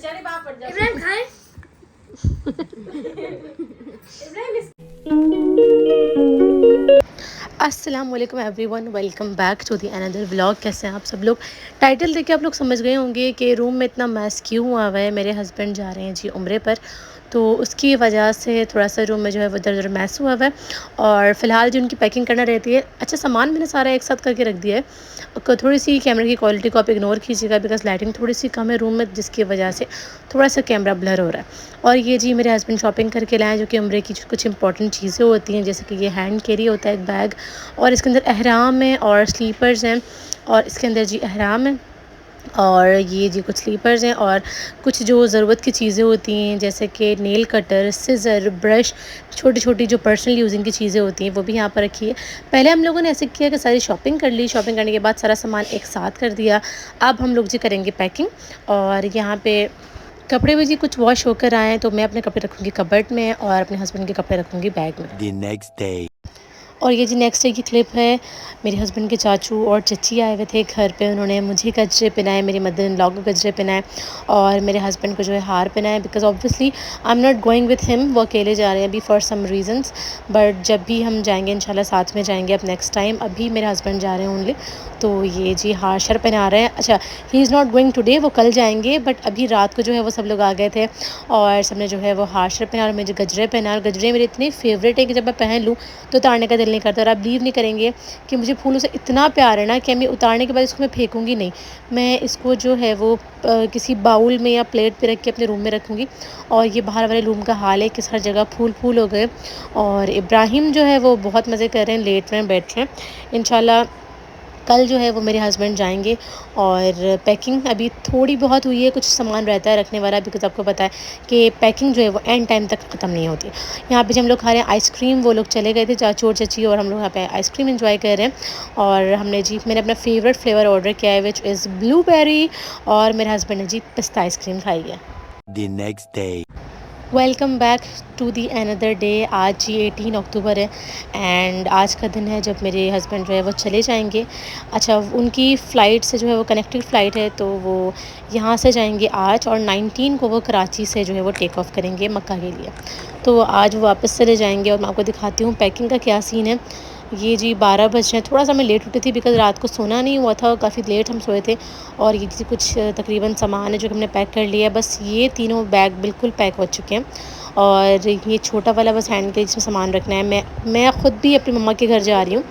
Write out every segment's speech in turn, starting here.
इमरान खाए अस्सलाम वालेकुम everyone, welcome back to the another vlog. कैसे हैं आप सब लोग? टाइटल देख के आप लोग समझ गए होंगे कि रूम में इतना मैस क्यों हुआ हुआ है। मेरे हस्बैंड जा रहे हैं जी उम्रे पर, तो उसकी वजह से थोड़ा सा रूम में जो है वो इधर उधर मैस हुआ हुआ है। और फ़िलहाल जो उनकी पैकिंग करना रहती है, अच्छा सामान मैंने सारा एक साथ करके रख दिया है। थोड़ी सी कैमरे की क्वालिटी को आप इग्नोर कीजिएगा बिकॉज़ लाइटिंग थोड़ी सी कम है रूम में, जिसकी वजह से थोड़ा सा कैमरा ब्लर हो रहा है। और ये जी मेरे हस्बैंड शॉपिंग करके लाए हैं, जो कि उम्रे की कुछ इंपॉर्टेंट चीज़ें होती हैं, जैसे कि ये हैंड कैरी होता है एक बैग, और इसके अंदर अहराम है और स्लीपर्स हैं, और इसके अंदर जी अहराम है और ये जी कुछ स्लीपर्स हैं, और कुछ जो ज़रूरत की चीज़ें होती हैं जैसे कि नेल कटर, सिज़र, ब्रश, छोटी छोटी जो पर्सनल यूजिंग की चीज़ें होती हैं वो भी यहाँ पर रखी है। पहले हम लोगों ने ऐसे किया कि सारी शॉपिंग कर ली, शॉपिंग करने के बाद सारा सामान एक साथ कर दिया। अब हम लोग जी करेंगे पैकिंग। और यहाँ पे कपड़े भी जी कुछ वॉश होकर आए हैं, तो मैं अपने कपड़े रखूँगी कबर्ड में और अपने हस्बैंड के कपड़े रखूँगी बैग में। The next day. और ये जी नेक्स्ट डे की क्लिप है। मेरे हस्बैंड के चाचू और चच्ची आए हुए थे घर पे, उन्होंने मुझे गजरे पहनाए, मेरी मदर इन लॉ को गजरे पहनाए और मेरे हस्बैंड को जो है हार पहनाए। Because obviously I am not going with him, वो अकेले जा रहे हैं अभी फॉर सम रीज़न्स, बट जब भी हम जाएंगे इंशाल्लाह साथ में जाएंगे अब नेक्स्ट टाइम। अभी मेरे हस्बैंड जा रहे हैं ओनली, तो ये जी हार शर पहना रहे हैं। अच्छा, he is not going today, वो कल जाएंगे, बट अभी रात को जो है वो सब लोग आ गए थे और सब ने जो है वो हार शर पहना और मुझे गजरे पहना। और गजरे मेरे इतने फेवरेट है कि जब मैं पहन लूँ तो उतारने का दिल नहीं करता। और आप बिलीव नहीं करेंगे कि मुझे फूलों से इतना प्यार है ना कि मैं उतारने के बाद इसको मैं फेंकूँगी नहीं। मैं इसको जो है वो किसी बाउल में या प्लेट पे रख के अपने रूम में रखूँगी। और ये बाहर वाले रूम का हाल है कि हर जगह फूल फूल हो गए। और इब्राहिम जो है वो बहुत मज़े कर रहे हैं, लेट रहे हैं, बैठ रहे हैं। इंशाल्लाह कल जो है वो मेरे हस्बैंड जाएंगे। और पैकिंग अभी थोड़ी बहुत हुई है, कुछ सामान रहता है रखने वाला, बिकॉज़ आपको पता है कि पैकिंग जो है वो एंड टाइम तक ख़त्म नहीं होती। यहाँ पे जब हम लोग खा रहे हैं आइसक्रीम, वो लोग चले गए थे चाचू और चची, और हम लोग यहाँ पे आइसक्रीम एंजॉय कर रहे हैं। और हमने जी मैंने अपना फेवरेट फ्लेवर ऑर्डर किया है विच इज़ ब्लूबेरी, और मेरे हस्बैंड ने जी पिस्ता आइसक्रीम खाई है। The next day. Welcome back to the another day. आज जी 18 अक्टूबर है एंड आज का दिन है जब मेरे हस्बैंड जो है वो चले जाएंगे। अच्छा, उनकी फ़्लाइट से जो है वो कनेक्टिंग फ़्लाइट है, तो वो यहाँ से जाएंगे आज, और 19 को वो कराची से जो है वो टेक ऑफ़ करेंगे मक्का के लिए। तो आज वो वापस चले जाएंगे और मैं आपको दिखाती हूँ पैकिंग का क्या सीन है। ये जी 12 बज रहे हैं, थोड़ा सा मैं लेट उठी थी बिकॉज़ रात को सोना नहीं हुआ था, काफ़ी लेट हम सोए थे। और ये जी कुछ तकरीबन सामान है जो कि हमने पैक कर लिया है। बस ये तीनों बैग बिल्कुल पैक हो चुके हैं। और ये छोटा वाला बस हैंड कैरी जिसमें सामान रखना है। मैं ख़ुद भी अपनी मम्मा के घर जा रही हूँ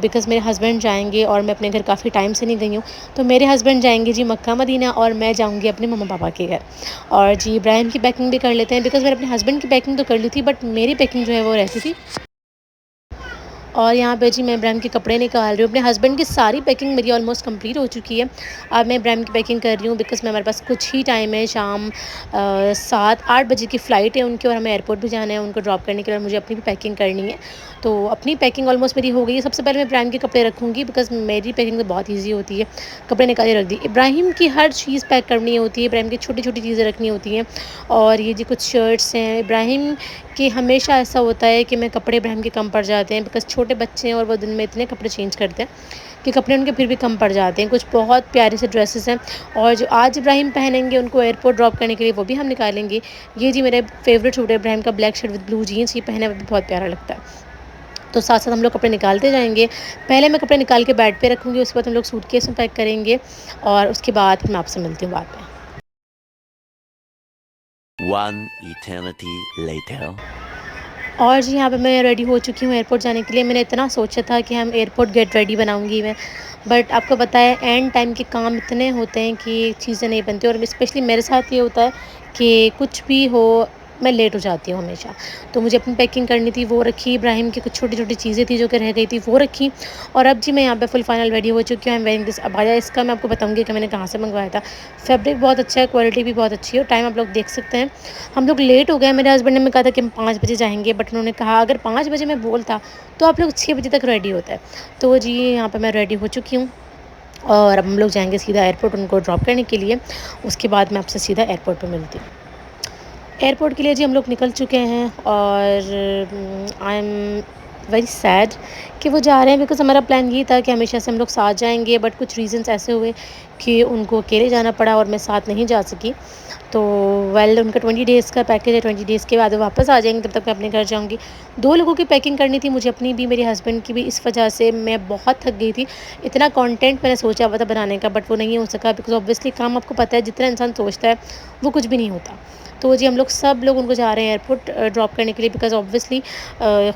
बिकॉज़ मेरे हस्बैंड जाएंगे और मैं अपने घर काफ़ी टाइम से नहीं गई हूँ। तो मेरे हस्बैंड जाएंगे जी मक्का मदीना और मैं जाऊँगी अपने मम्मा पापा के घर। और जी इब्राहिम की पैकिंग भी कर लेते हैं बिकॉज़ मैंने अपने हस्बैंड की पैकिंग तो कर ली थी, बट मेरी पैकिंग जो है वो रहती थी। और यहाँ पे जी मैं इब्राहिम के कपड़े निकाल रही हूँ। अपने हस्बैंड की सारी पैकिंग मेरी ऑलमोस्ट कंप्लीट हो चुकी है। अब मैं इब्राहिम की पैकिंग कर रही हूँ बिकॉज़ मैं हमारे पास कुछ ही टाइम है, शाम 7-8 बजे की फ़्लाइट है उनकी, और हमें एयरपोर्ट भी जाना है उनको ड्रॉप करने के लिए, और मुझे अपनी भी पैकिंग करनी है। तो अपनी पैकिंग ऑलमोस्ट मेरी हो गई है। सबसे पहले मैं इब्राहिम के कपड़े रखूँगी बिकॉज़ मेरी पैकिंग तो बहुत ईजी होती है। कपड़े निकाले रख दी। इब्राहिम की हर चीज़ पैक करनी होती है, इब्राहिम की छोटी छोटी चीज़ें रखनी होती हैं। और ये जी कुछ शर्ट्स हैं इब्राहिम कि हमेशा ऐसा होता है कि मैं कपड़े इब्राहिम के कम पड़ जाते हैं बिकॉज़ छोटे बच्चे हैं और वो दिन में इतने कपड़े चेंज करते हैं कि कपड़े उनके फिर भी कम पड़ जाते हैं। कुछ बहुत प्यारे से ड्रेसेस हैं और जो आज इब्राहिम पहनेंगे उनको एयरपोर्ट ड्रॉप करने के लिए, वो भी हम निकालेंगे। ये जी मेरा फेवरेट सूट है इब्राहिम का, black shirt with blue jeans, ये पहने हुए भी बहुत प्यारा लगता है। तो साथ साथ हम लोग कपड़े निकालते जाएंगे। पहले मैं कपड़े निकाल के बेड पे रखूँगी, उसके बाद हम लोग सूटकेस में पैक करेंगे और उसके बाद फिर मैं आपसे मिलती हूँ बाद में। One eternity later. और जी यहाँ पे मैं रेडी हो चुकी हूँ एयरपोर्ट जाने के लिए। मैंने इतना सोचा था कि हम एयरपोर्ट गेट रेडी बनाऊँगी मैं, बट आपको पता है एंड टाइम के काम इतने होते हैं कि चीज़ें नहीं बनती। और स्पेशली मेरे साथ ये होता है कि कुछ भी हो मैं लेट हो जाती हूँ हमेशा। तो मुझे अपनी पैकिंग करनी थी, वो रखी। इब्राहिम की कुछ छोटी छोटी चीज़ें थी जो कि रह गई थी, वो रखी। और अब जी मैं यहाँ पे फुल फाइनल रेडी हो चुकी हूँ। I am wearing this abaya. इसका मैं आपको बताऊँगी कि मैंने कहाँ से मंगवाया था। फैब्रिक बहुत अच्छा है, क्वालिटी भी बहुत अच्छी है, और टाइम आप लोग देख सकते हैं। हम लोग लेट हो गए। मेरे हस्बैंड ने मैं कहा था कि हम 5 बजे जाएंगे, बट उन्होंने कहा अगर 5 बजे मैं बोलता तो आप लोग 6 बजे तक रेडी होता है। तो जी यहाँ पर मैं रेडी हो चुकी हूँ और अब हम लोग जाएंगे सीधा एयरपोर्ट उनको ड्रॉप करने के लिए। उसके बाद मैं आपसे सीधा एयरपोर्ट पर मिलती हूँ। एयरपोर्ट के लिए जी हम लोग निकल चुके हैं और आई एम वेरी सैड कि वो जा रहे हैं, बिकॉज़ हमारा प्लान ये था कि हमेशा से हम लोग साथ जाएँगे, बट कुछ रीज़न्स ऐसे हुए कि उनको अकेले जाना पड़ा और मैं साथ नहीं जा सकी। तो उनका 20 डेज़ का पैकेज है, 20 डेज़ के बाद वो वापस आ जाएँगे, तब तक मैं अपने घर जाऊँगी। 2 लोगों की पैकिंग करनी थी, मुझे अपनी भी, मेरे हस्बैंड की भी, इस वजह से मैं बहुत थक गई थी। इतना कंटेंट मैंने सोचा हुआ था बनाने का, बट वो नहीं हो सका, बिकॉज़ ऑब्वियसली काम आपको पता है जितना इंसान सोचता है, वो कुछ भी नहीं होता। तो जी, हम लोग सब लोग उनको जा रहे हैं एयरपोर्ट ड्रॉप करने के लिए, बिकॉज़ ऑब्वियसली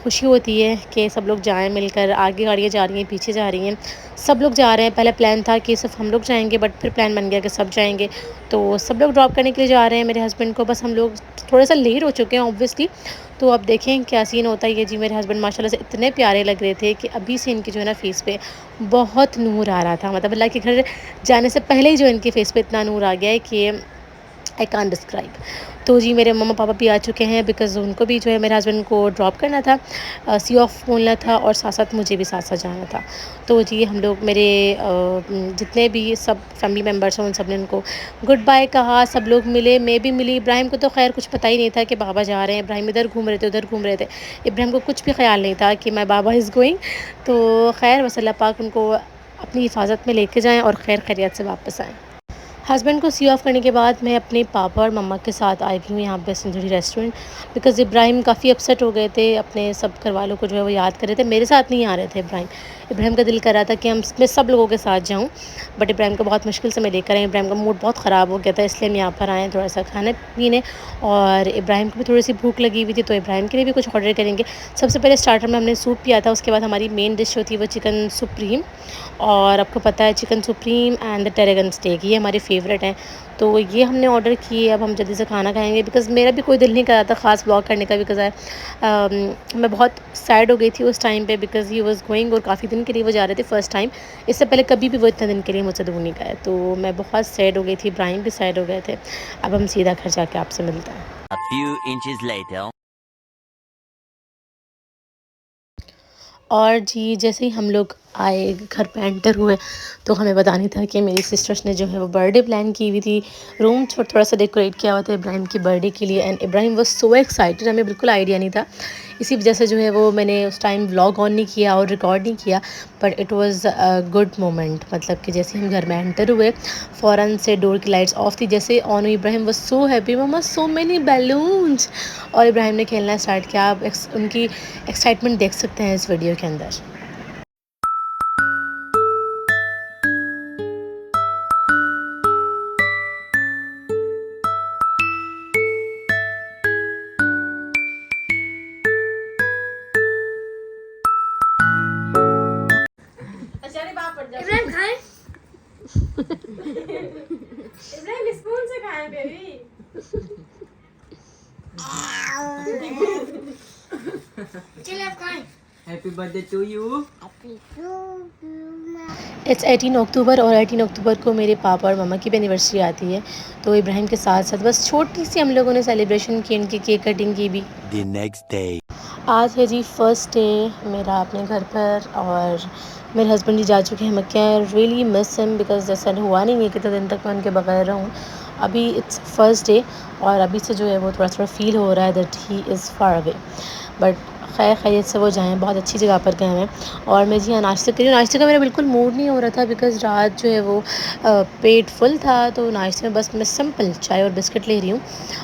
खुशी होती है कि सब लोग जाएँ मिलकर, आगे गाड़ियाँ जा रही हैं, पीछे जा रही हैं, सब लोग जा रहे हैं। पहले प्लान था कि सिर्फ़ हम लोग जाएँगे, बट फिर प्लान बन गया कि सब जाएँगे। तो सब लोग ड्रॉप करने के लिए जा रहे हैं मेरे हस्बैंड को, बस हम लोग थोड़ा-सा लेट हो चुके हैं ऑब्वियसली। तो अब देखें क्या सीन होता है। ये जी, मेरे हस्बैंड माशाल्लाह से इतने प्यारे लग रहे थे कि अभी से इनकी जो है ना फ़ेस पे बहुत नूर आ रहा था। मतलब अल्लाह के घर जाने से पहले ही जो इनके फ़ेस पे इतना नूर आ गया है कि आई कांट डिस्क्राइब। तो जी, मेरे मम्मा-पापा भी आ चुके हैं, बिकॉज़ उनको भी जो है मेरे हस्बैंड को ड्रॉप करना था, सी ऑफ बोलना था, और साथ-साथ मुझे भी साथ-साथ जाना था। तो जी, हम लोग मेरे जितने भी सब फैमिली मेम्बर्स हैं, उन सब ने उनको गुड बाय कहा, सब लोग मिले, मैं भी मिली। इब्राहिम को तो ख़ैर कुछ पता ही नहीं था कि बाबा जा रहे हैं, इब्राहिम इधर घूम रहे थे, उधर घूम रहे थे। इब्राहिम को कुछ भी ख़्याल नहीं था कि माय बाबा इज़ गोइंग। तो ख़ैर बस अल्लाह पाक उनको अपनी हिफ़ाज़त में लेके जाएँ और खैर खैरियत से वापस आएँ। हस्बैंड को सी ऑफ करने के बाद मैं अपने पापा और मम्मा के साथ आई हुई हूँ यहाँ पे सिंधुरी रेस्टोरेंट, बिकॉज़ इब्राहिम काफ़ी अपसेट हो गए थे, अपने सब घरवालों को जो है वो याद कर रहे थे। मेरे साथ नहीं आ रहे थे इब्राहिम। इब्राहिम का दिल कर रहा था कि मैं सब लोगों के साथ जाऊँ, बट इब्राहिम को बहुत मुश्किल से मैं लेकर आई। इब्राहिम का मूड बहुत ख़राब हो गया था, इसलिए हम यहाँ पर आए हैं थोड़ा-सा खाने-पीने, और इब्राहिम को भी थोड़ी-सी भूख लगी हुई थी, तो इब्राहिम के लिए भी कुछ ऑर्डर करेंगे। सबसे पहले स्टार्टर में हमने सूप पिया था, उसके बाद हमारी मेन डिश होती है वो चिकन सुप्रीम, और आपको पता है chicken supreme and the tarragon steak, ये हमारे फ़ेवरेट हैं। तो ये हमने ऑर्डर किए, अब हम जल्दी से खाना खाएँगे, बिकॉज़ मेरा भी कोई दिल नहीं कर रहा था ख़ास व्लॉग करने का, बिकॉज़ मैं बहुत सैड हो गई थी उस टाइम पे, बिकॉज़ ही वाज़ गोइंग, और काफ़ी दिन के लिए वो जा रहे थे फर्स्ट टाइम। इससे पहले कभी भी वो इतने दिन के लिए मुझसे दूर नहीं गए, तो मैं बहुत सैड हो गई थी, इब्राहिम भी सैड हो गए थे। अब हम सीधा घर जाके आपसे मिलते हैं। A few inches later. और जी, जैसे ही हम लोग आए, घर पे एंटर हुए, तो हमें पता नहीं था कि मेरी सिस्टर्स ने जो है वो बर्थडे प्लान की हुई थी। रूम थोड़ा-सा डेकोरेट किया हुआ था इब्राहिम की बर्थडे के लिए, and Ibrahim was so excited, हमें बिल्कुल आइडिया नहीं था। इसी वजह से जो है वो मैंने उस टाइम व्लॉग ऑन नहीं किया और रिकॉर्ड नहीं किया, but it was a good moment. मतलब कि जैसे हम घर में एंटर हुए, फ़ौरन से डोर की लाइट्स ऑफ थी, जैसे ऑन हुई, Ibrahim was so happy, mamma so many balloons, और इब्राहिम ने खेलना स्टार्ट किया। आप उनकी एक्साइटमेंट देख सकते हैं इस वीडियो के अंदर। इब्राहिम खाए। इब्राहिम स्पून से खाए बेबी। चलिए आप खाएं। Happy birthday to you. It's 18 अक्टूबर, और 18 अक्टूबर को मेरे पापा और मम्मा की भी एनिवर्सरी आती है, तो इब्राहिम के साथ साथ बस छोटी सी हम लोगों ने सेलिब्रेशन की, इनकी केक कटिंग की भी। The next day. आज है जी फर्स्ट डे मेरा अपने घर पर, और मेरे हस्बैंड जी जा चुके हैं मक्का। रियली मिस हिम, बिकॉज़ जैसा हुआ नहीं है कितने दिन तक मैं उनके बगैर रहूँ। अभी इट्स फर्स्ट डे, और अभी से जो है वो थोड़ा-थोड़ा फ़ील हो रहा है that he is far away, but खैर खैरियत से वो जाएँ, बहुत अच्छी जगह पर गए हैं। और मैं जी हाँ, नाश्ते कर रही हूँ। नाश्ते का मेरा बिल्कुल मूड नहीं हो रहा था, बिकॉज़ रात जो है वो पेट फुल था, तो नाश्ते में बस मैं सिंपल चाय और बिस्किट ले रही हूँ।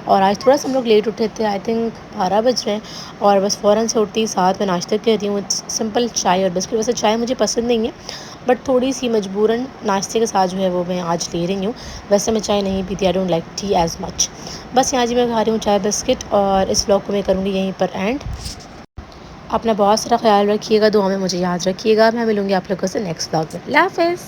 और आज थोड़ा-सा हम लोग लेट उठे थे, आई थिंक 12 बज रहे हैं, और बस फ़ौरन से उठते ही साथ में नाश्ता कर रही हूँ। सिंपल चाय और बिस्किट। वैसे चाय मुझे पसंद नहीं है, बट थोड़ी-सी मजबूरन नाश्ते के साथ जो है वो मैं आज ले रही हूँ। वैसे मैं चाय नहीं पीती, I don't like T as much. बस यहाँ जी मैं खा रही हूँ चाय बिस्किट, और इस व्लॉग को मैं करूँगी यहीं पर एंड। अपना बहुत सारा ख्याल रखिएगा, दुआ में मुझे याद रखिएगा। मैं मिलूँगी आप लोगों से नेक्स्ट व्लॉग में। अल्लाह हाफ़िज़।